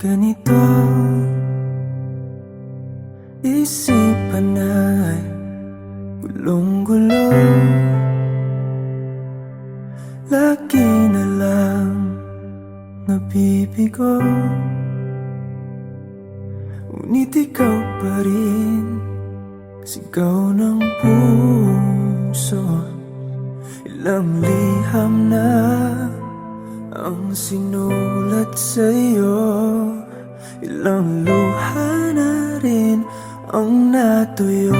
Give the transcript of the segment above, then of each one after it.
ganito, isipan ay gulong-gulo. Lagi na lang nabibigo, ngunit ikaw pa rin sigaw ng puso. Ilang liham na ang sinulat sa'yo, ilang luha na rin ang natuyo.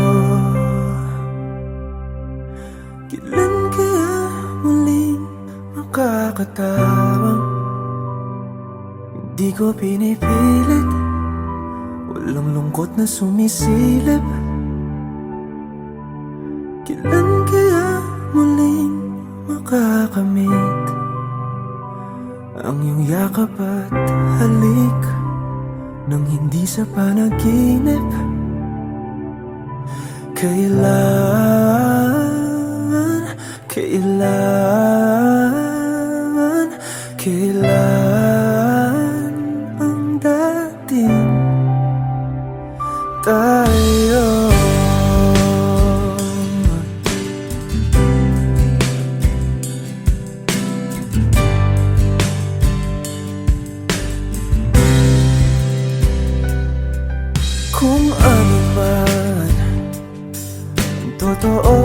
Kailan kaya muling makakatawang hindi ko pinipilit, walang lungkot na sumisilip. Kailan kaya muling makakamit ang iyong yakap at halik nang hindi sa panaginip? Kailan ang dating tayo? Kung ano man ang totoo,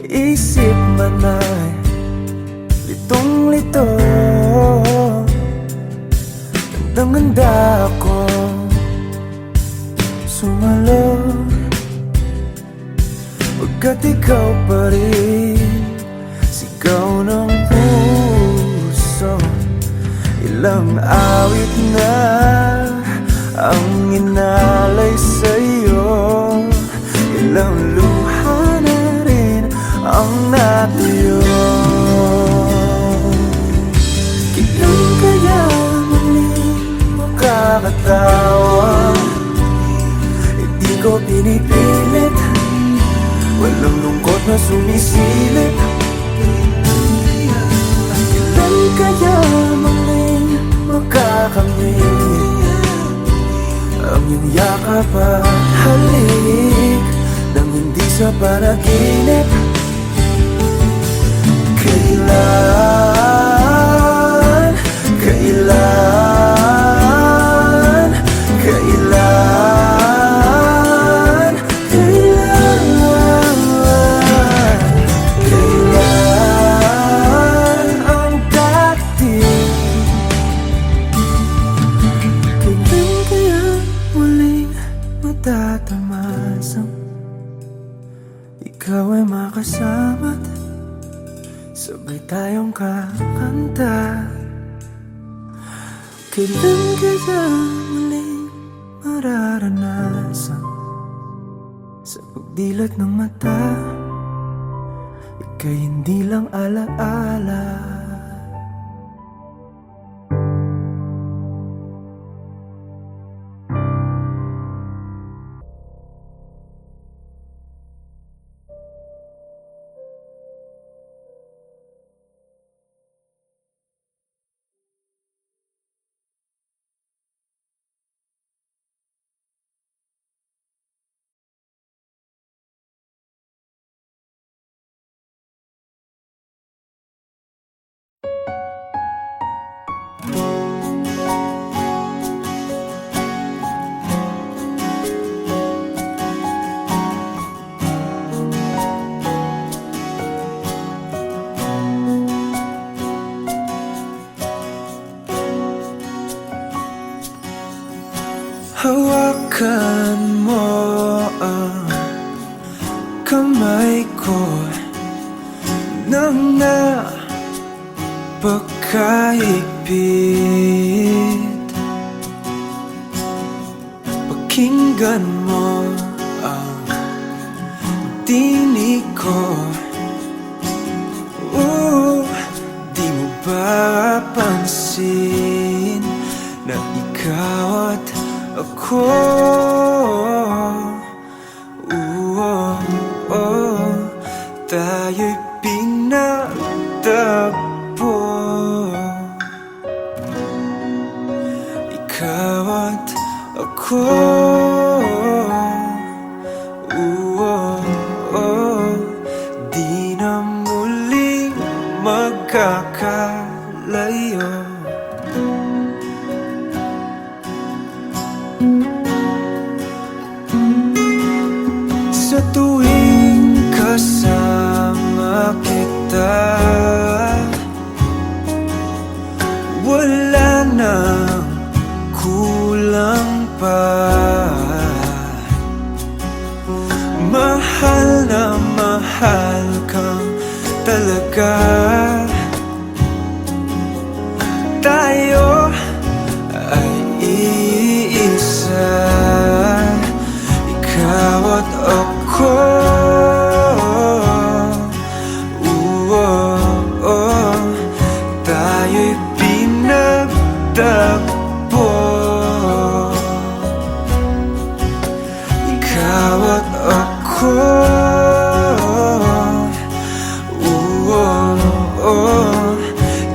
isip man ay litong-lito. Handang-handa ako sumalo, pagkat ikaw pa rin sigaw ng puso. Ilang awit na ang inalay sa'yo, ilang luha na rin ang natuyo. Kailan kaya muling makakatawa? Hindi ko pinipilit, walang lungkot na sumisilip. Kailan kaya muling makakamit ang iyong yakap at halik nang hindi sa panaginip? Kailan ang dating? Kailan kaya muling matatamasang ikaw ay makasama't sabay tayong kakanta? Kailan kaya muling mararanasan sa pagdilat ng mata ika'y hindi lang alaala? Hawakan mo ang kamay ko nang napakahigpit. Pakinggan mo ang tinig ko. Di mo ba pansin na ikaw at ako, tayo'y pinagtagpo? magkakalayo. Sa tuwing kasama kita, wala nang kulang pa. Mahal na mahal kang talaga. Tayo ay iisa, ikaw at ako. Tayo'y pinagtagpo, ikaw at ako.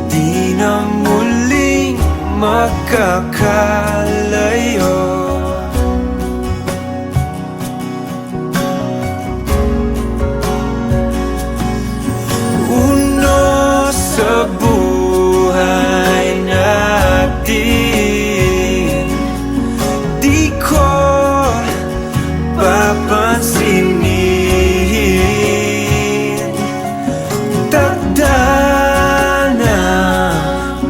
Di na muling magkakalayo. Uno sa buhay natin, di ko papansinin. Tadhana,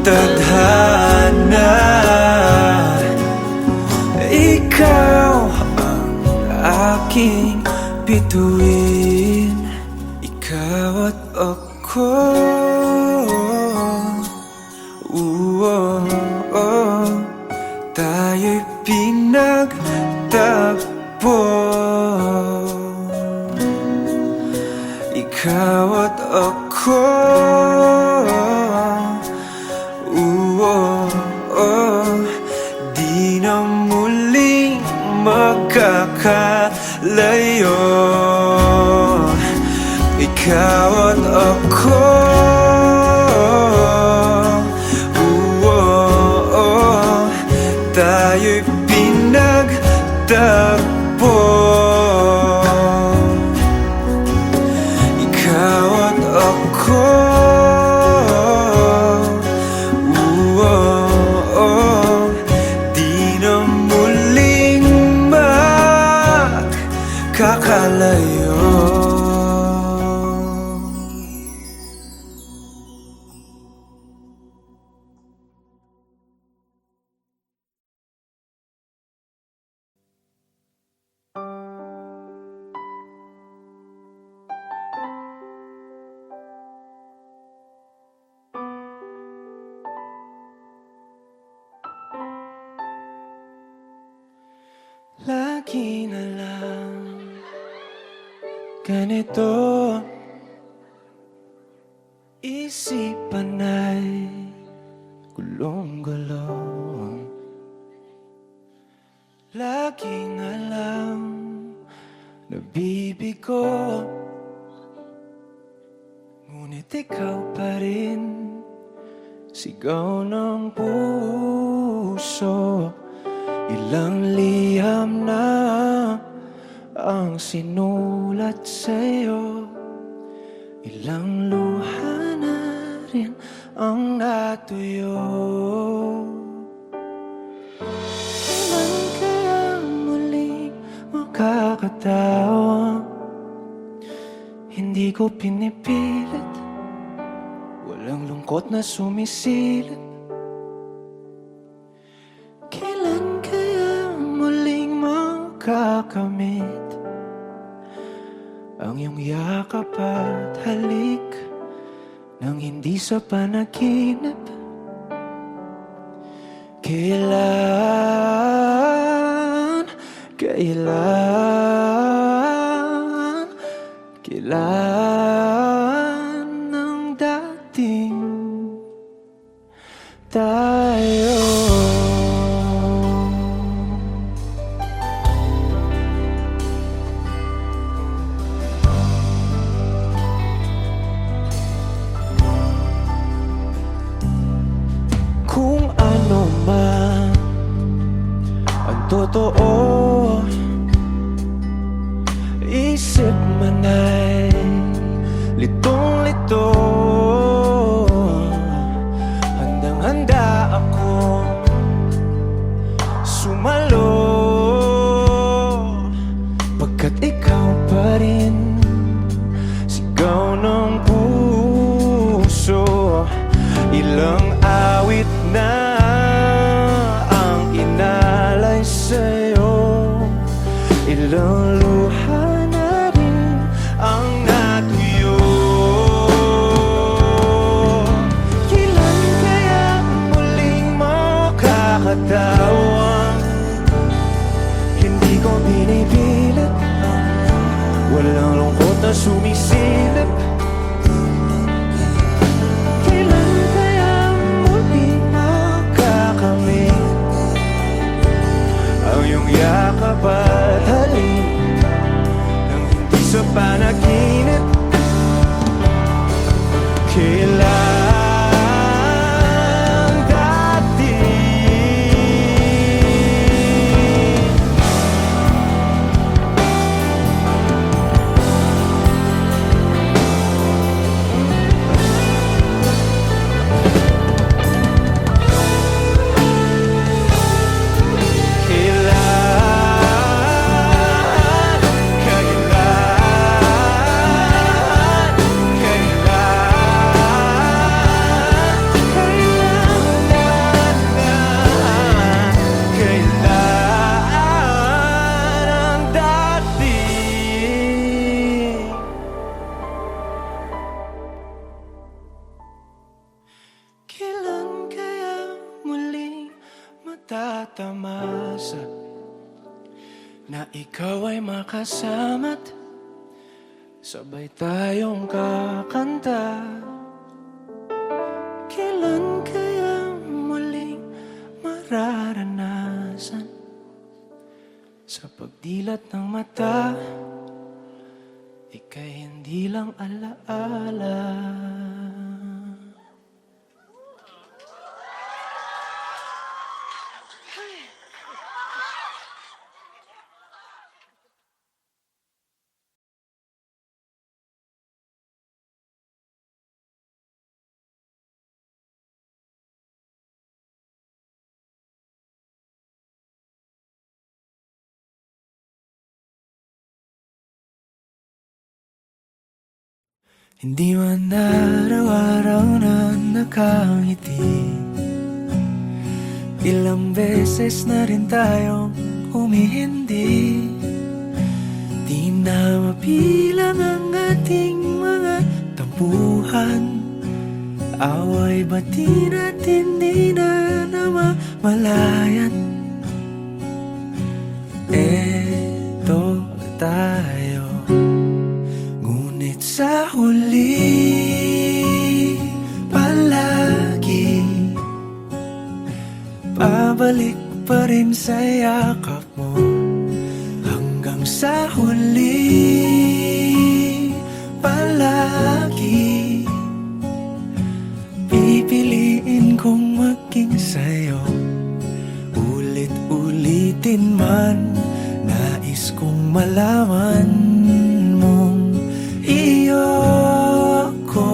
tadhana, ikaw ang aking bituin, ikaw at ako. Tayo'y pinagtagpo, ikaw at ako. Di na muling magkakalayo, ikaw at ako. Tayo'y pinagtagpo, ikaw at ako. Di na muling magkakalayo. Lagi na lang ganito, isipan ay gulong-gulong. Lagi na lang nabibigo, ngunit ikaw pa rin sigaw ng puso. Ilang liham na ang sinulat sa'yo, ilang luha na rin ang natuyo. Kailan kaya muling makakatawa? Hindi ko pinipilit, walang lungkot na sumisilip. Kailan kaya muling makakamit ang iyong yakap at halik nang hindi sa panaginip? Kailan, kailan, kailan ang dating tayo? Kung ano man ang totoo, isip man ay litong-lito. Ilang awit na ang inalay sa'yo, ilang luha na rin ang natuyo. Kailan kaya muling makakatawang hindi ko binipilit, walang lungkot na sumisilip. Kailan kaya muling makakamit ang iyong yakap at halik nang hindi sa panaginip? Kailan dati tatamasa na ikaw ay makasama't sabay tayong kakanta. Kailan kaya muling mararanasan sa pagdilat ng mata ika'y hindi lang alaala. Hindi man araw-araw na nakangiti, ilang beses na rin tayong humihindi. Di na mapilang ang ating mga tampuhan, away bati natin di na namamalayan. Eto tayo, ngunit sa huli palagi pabalik pa rin sa yakap mo. Hanggang sa huli palagi pipiliin kong maging sa'yo. Ulit-ulitin man, nais kong malaman mong iyo ko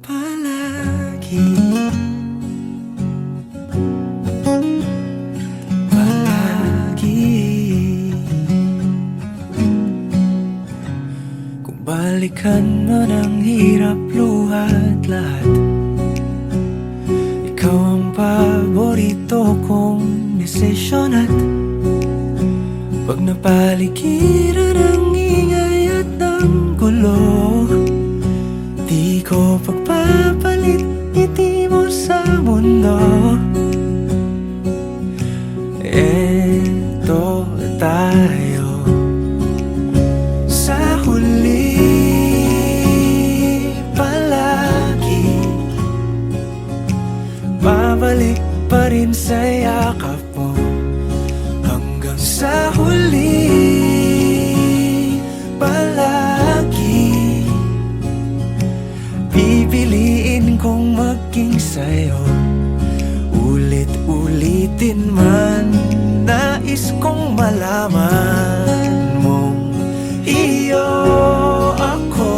palagi. Palagi. Kung balikan man ang hirap, luha at lahat, ikaw ang paborito kong desisyon. At pag napaligiran ang ingay at ng gulo, di ko pagpapalit ngiti mo sa mundo. Eto tayo sa huli palagi, babalik pa rin sa yakap mo. Hanggang sa huli palagi pipiliin kong maging sa'yo. Ulit-ulitin man, nais kong malaman mong iyo ako.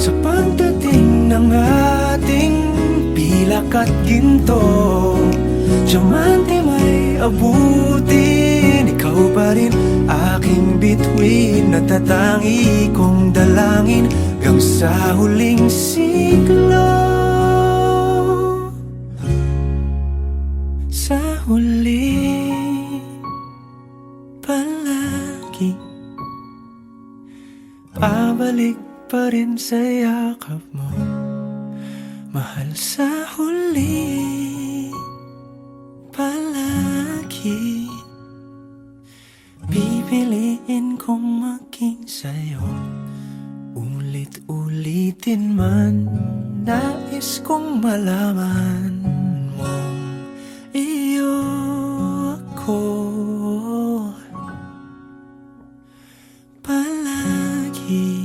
Sa pagdating ng ating pilak at ginto, diamante may abutin, ikaw pa rin aking bituin, natatangi kong dalangin hanggang sa huling siglo. Sa huli palagi pabalik pa rin sa yakap mo, mahal. Sa huli palagi pipiliin kong maging sa'yo. Ulit-ulitin man, nais kong malaman mong iyo ako palagi.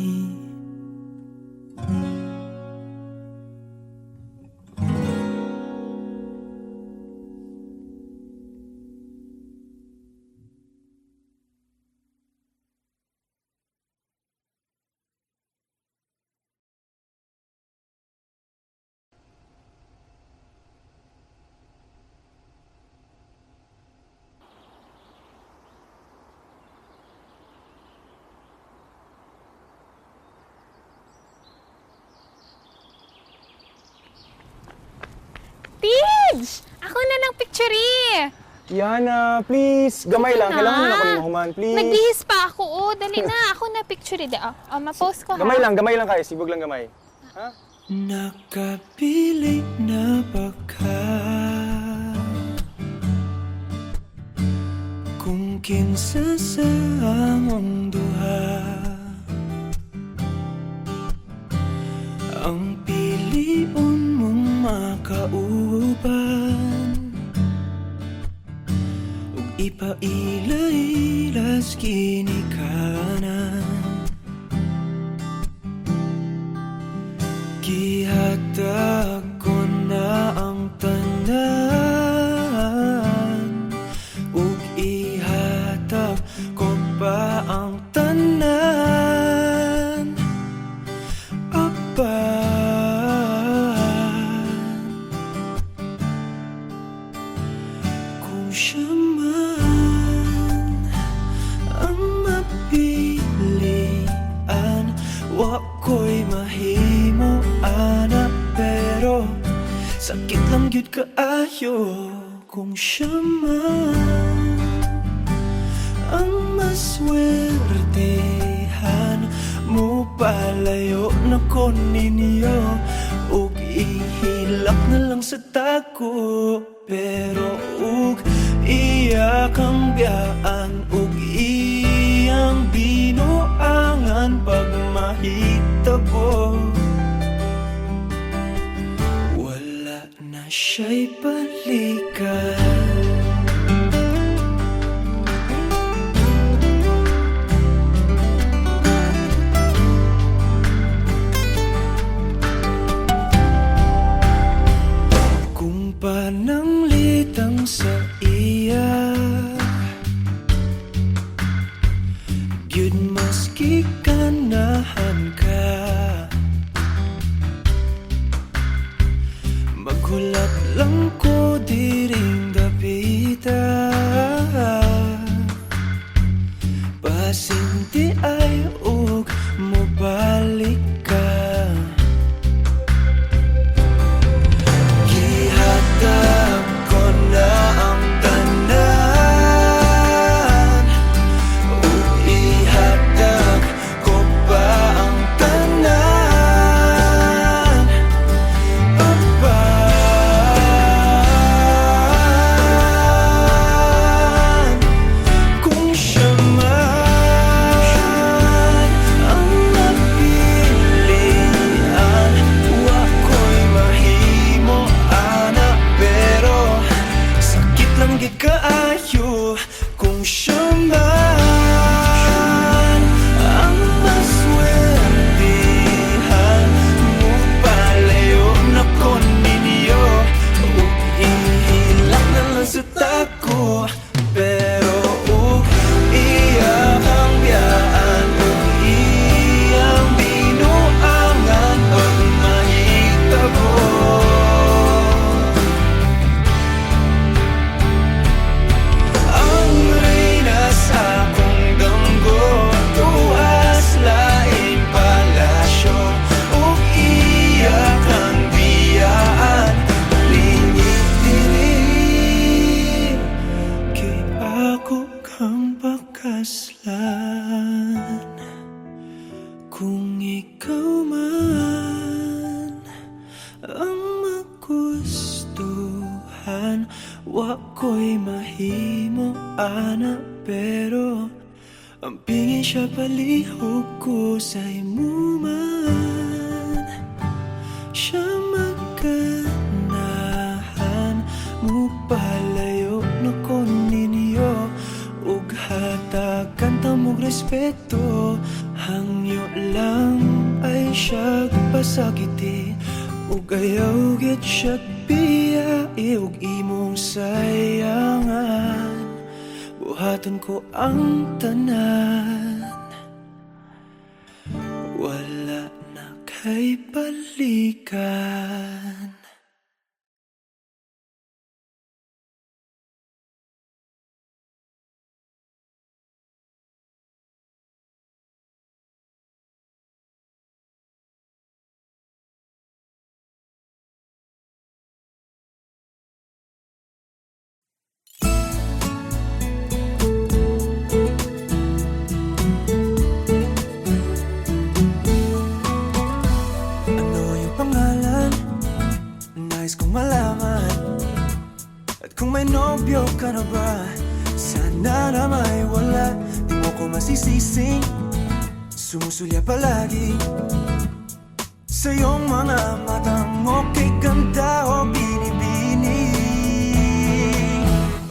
Tids! Ako na ng picture eh! Yana, please. Gamay lang. Na. Kailangan mo na ako ni Mahuman, please. Nagbihis pa ako. Oh, dali na. Ako na picture eh. Ma-post ko ha. Gamay lang kayo. Sibog lang gamay. Ha? Nakapili na ba ka? Kung kinsa sa among duha ang piliun mong makauban, ug ipailailas ginikanan. Gihatag ko na ang tanan, ug ihatag ko pa ang tanan. Kung siya man ang mapilian, wako'y mahimo ana, pero sakit lang gyud kaayo. Kung siya man ang maswertehan, mo palayo na ko ninyo, ug ihilak na lang sa tako. Pero ug iya kang biyaan, ug iyang binuangan pag mahitabo, wala na siya'y balikan. Pananglitang sa iya, gyud maski ganahan ka, maghulat lang ko diring dapita, pasinti ay ug mobalik ka. Gihatag ko na ang tanan, ug ihatag ko pa ang tanan. Apan kung siya man ang napilian, wako'y mahimo ana, pero ana pero ang pingin siya palihog ko sa imuman. Siya magkanahan mo palayo na ko ninyo ug hatagan tamog respeto. Hangyo lang ay siya pasakiti ug ayaw gid siya biyai ug imong sayangan. Buhaton ko ang tanan, wala na kay balikan. Nais kong malaman at kung may nobyo ka na ba, sana na may wala. Di mo ko masisising sumusulya palagi sa iyong mga matang okay ganda o binibini.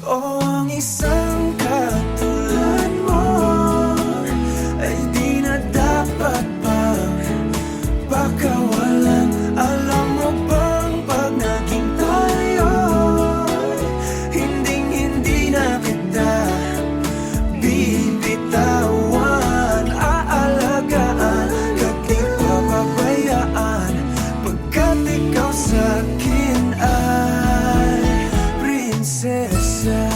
O ang isang katulad mo ay di na dapat pang pakawalan. Alam mo bang pag naging tayo, hinding-hindi na kita bibitawan. Aalagaan, kahit papabayaan, pagkat ikaw sa'kin ay prinsesa.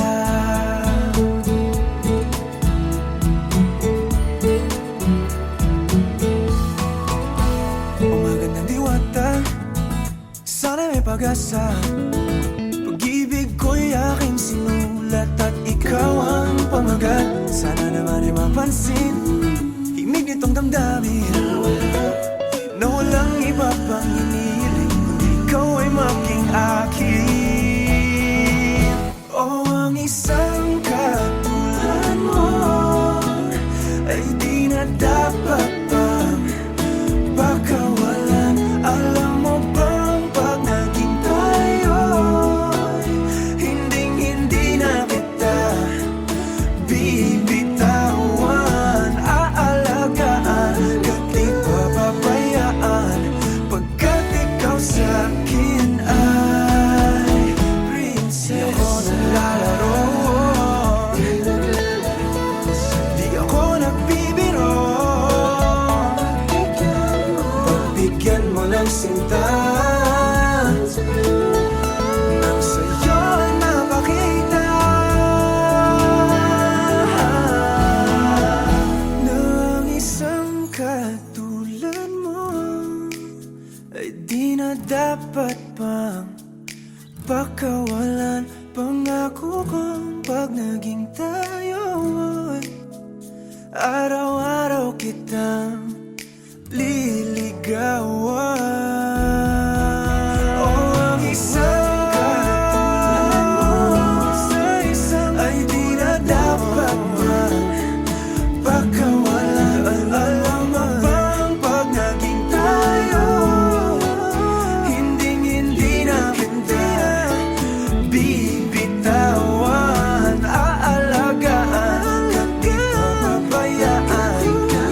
Sana may pag-asa. Pag-ibig ko'y aking sinulat at ikaw ang pamagat. Sana naman ay mapansin himig nitong damdamin na walang iba pang hinihiling kundi ikaw ay maging akin. O ang isang katulad mo ay di na dapat pang pakawalan. Alam mo ba bibitawan, aalagaan, kahit papabayaan, pagkat ikaw sa'kin ay prinsesa. Di ako naglalaro, di ako nagbibiro. Pagbigyan mo ng sinta nang sa'yo ay mapakita katulad mo ay di na dapat pang pakawalan. Pangako kong pag naging tayo ay araw-araw kitang liligawan. O ang isang katulad mo ay di na dapat pang pakawalan. Alam mo bang pag naging tayo, hinding-hindi na kita bibitawan. Aalagaan, kahit papabayaan,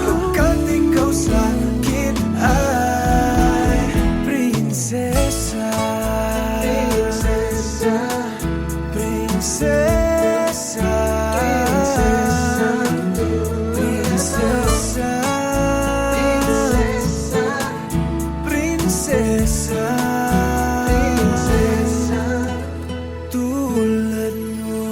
pagkat ikaw sa'kin ay prinsesa. Prinsesa, prinsesa, prinsesa, prinsesa, tulad mo.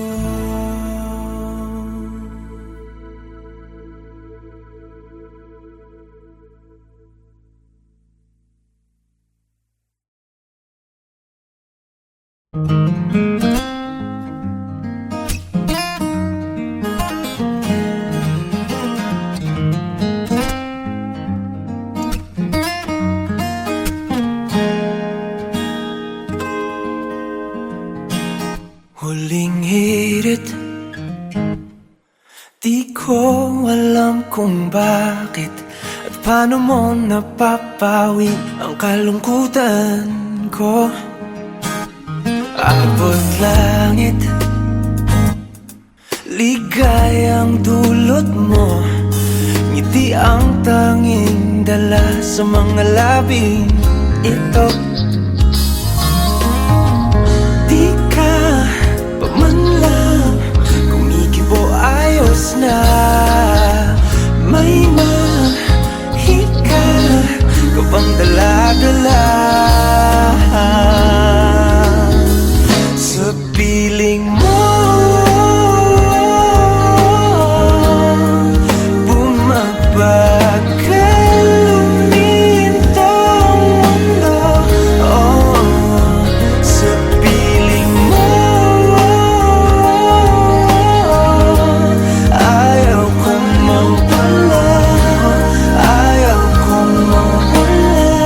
Huling hirit kung bakit at paano mo napapawi ang kalungkutan ko. Abot langit, ligayang dulot mo, ngiti ang tanging dala sa mga labing ito. Di ka pa man lang kumikibo, ayos na. May mahika ka bang dala-dala sa piling mo? Bumabagal lumintang mundo, oh, sa piling mo. Ayaw kong mawala, ayaw kong mawala.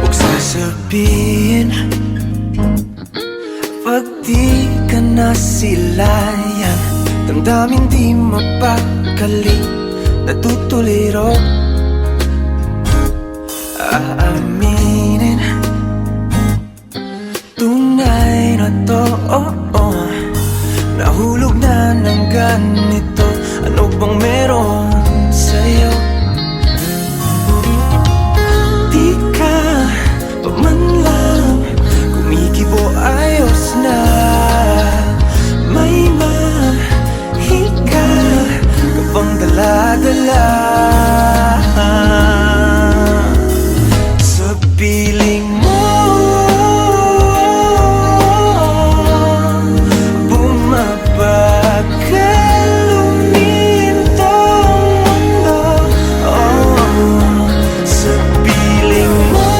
Huwag sasabihin pag di ka nasilayan, damdamin di mapakali, natutuliro. Aaminin, tunay na to, oh, oh. Nahulog na ng ganito, ano bang meron sa'yo? Di ka pa man lang kumikibo, ayos na. May mahika ka bang dala-dala sa piling mo? Bumabagal lumintang mundo, oh, sa piling mo.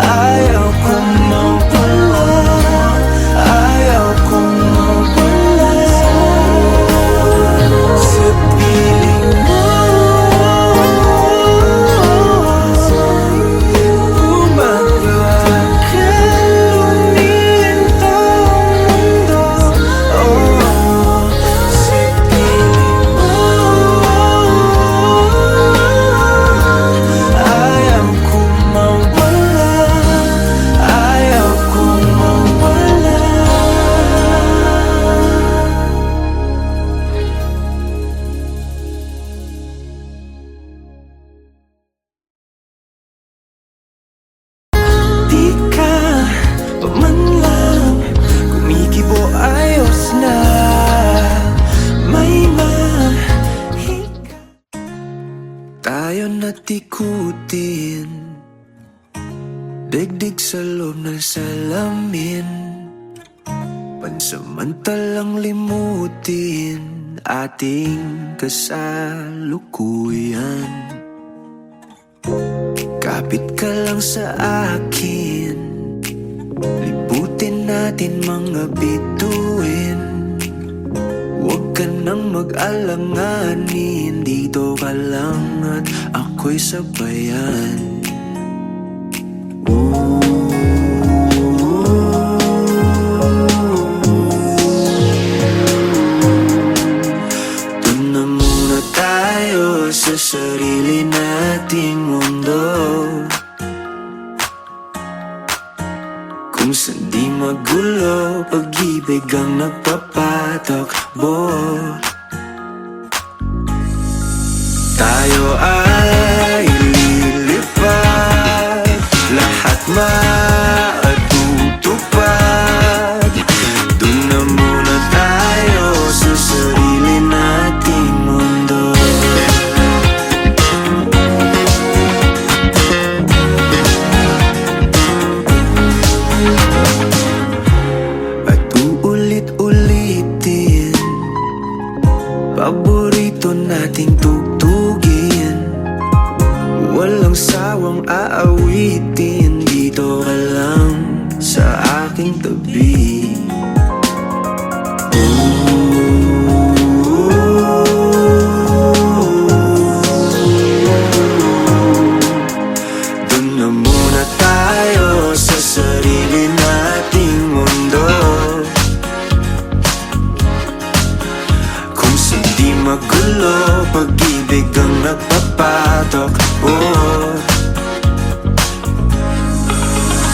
Ayaw kong mawala, ayaw kong mawala sa piling mo. Tayo natikutin, digdig sa loob ng salamin, pansamantalang limutin ating kasalukuyan. Kapit ka lang sa akin, liputin natin mga bituin. Huwag ka nang mag-alanganin, dito ka lang at ako'y sabayan. Doon na muna tayo sa sarili nating mundo, kung saan di magulo, pag-ibig ang nagpapatakbo. Tayo ay lilipad, lahat matutupad. Doon na muna tayo sa sarili nating mundo. At uulit-ulitin paborito nating tugtugin, walang sawang aawitin, dito ka lang sa aking tabi. Ooh. magulo, pag-ibig ang nagpapatok. Oh,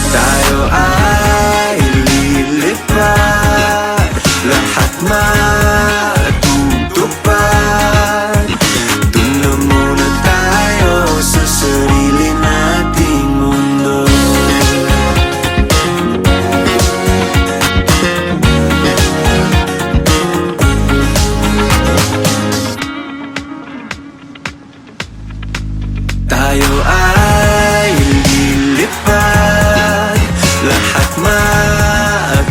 tayo ay lilipad, lahat matutupad. Dun na muna tayo sa sarili nating mundo. Tayo ay lilipad, lahat matutupad.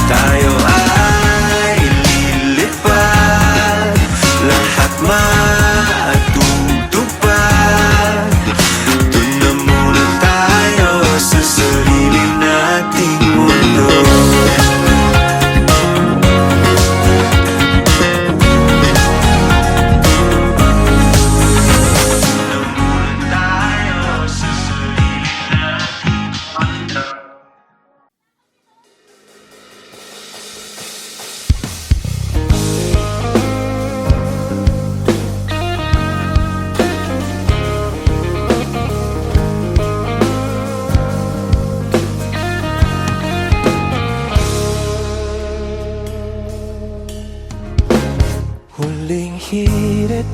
Tayo ay lilipad, lahat matutupad. Dun na muna tayo sa sarili nating mundo. Huling hirit,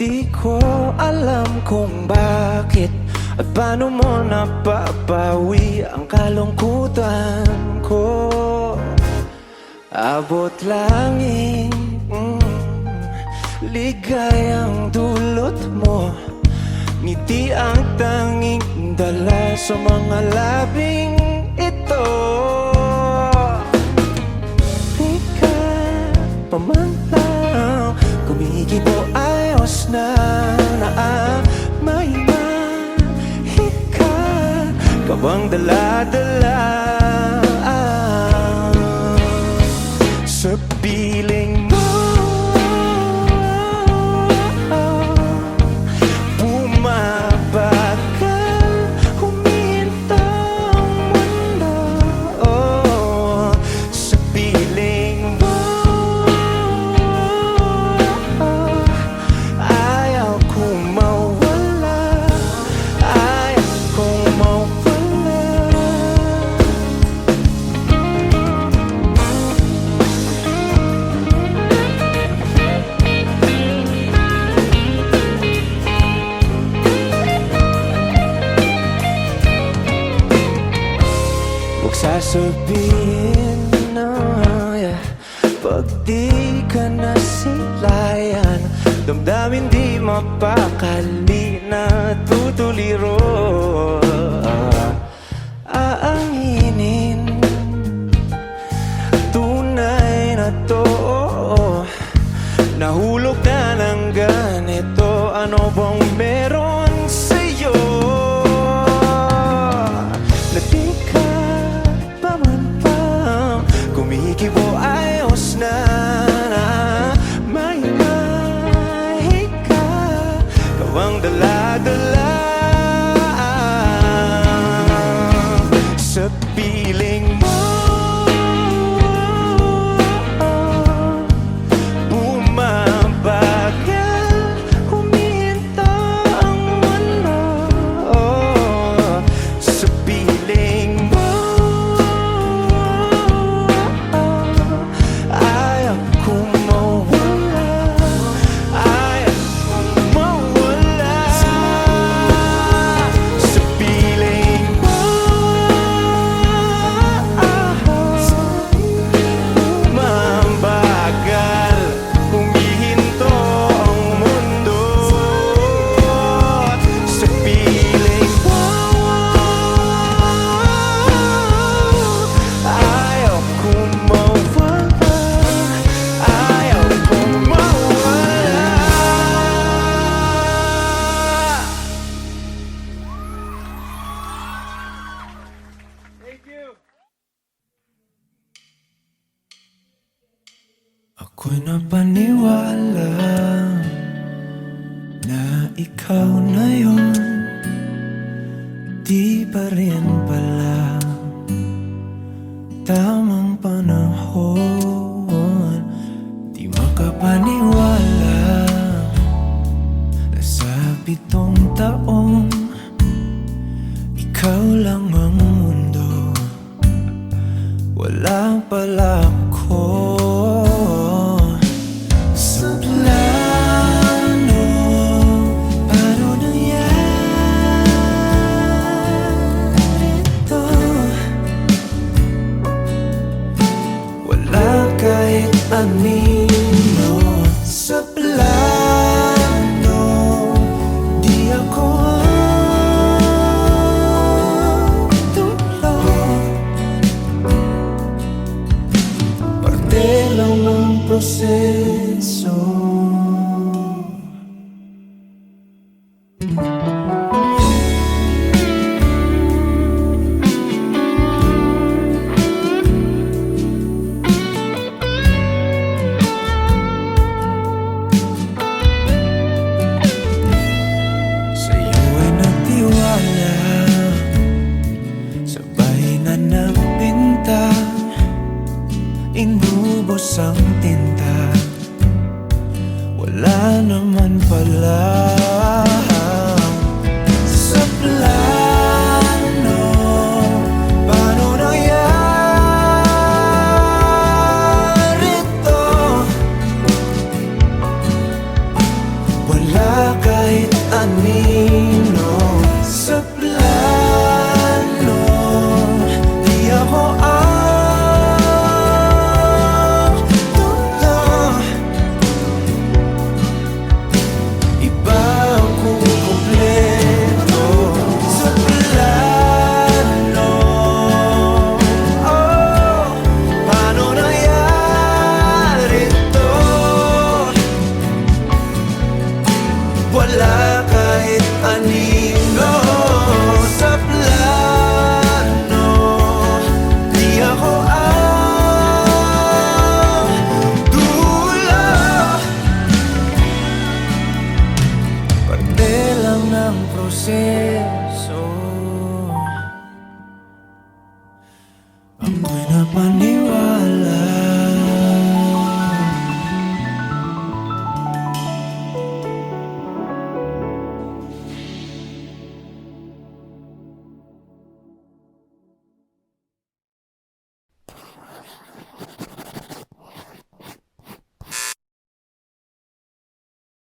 di ko alam kung bakit at paano mo napapawi ang kalungkutan ko. Abot langit, ligayang dulot mo, ngiti ang tanging dala sa mga labing ito. Pamantang kumikibo ayos na may mahika ka bang dala-dala sa piling mo. Bumabagal, huminto ang mundo sa piling mo. Sasabihin na pag di ka nasilayan, damdamin di mapakali na tutuliro. Aanginin tunay na to, nahulog na ng ganito. Ano bang meron sa'yo na di ka kumikibo ayos na may mahika ka bang dala-dala sa piling mo. Bumabagal, huminto ang mundo sa piling mo. Ako'y napaniwala na ikaw na yun, di pa rin pala tamang panahon. balak ko sa plano. Paano nangyari ito? Wala kahit anino sa plano. Di ako tulog. Parte lang ng proseso. Sa'yo ay nagtiwala, sabay na nagpinta, inubos ang tinta. Wala naman pala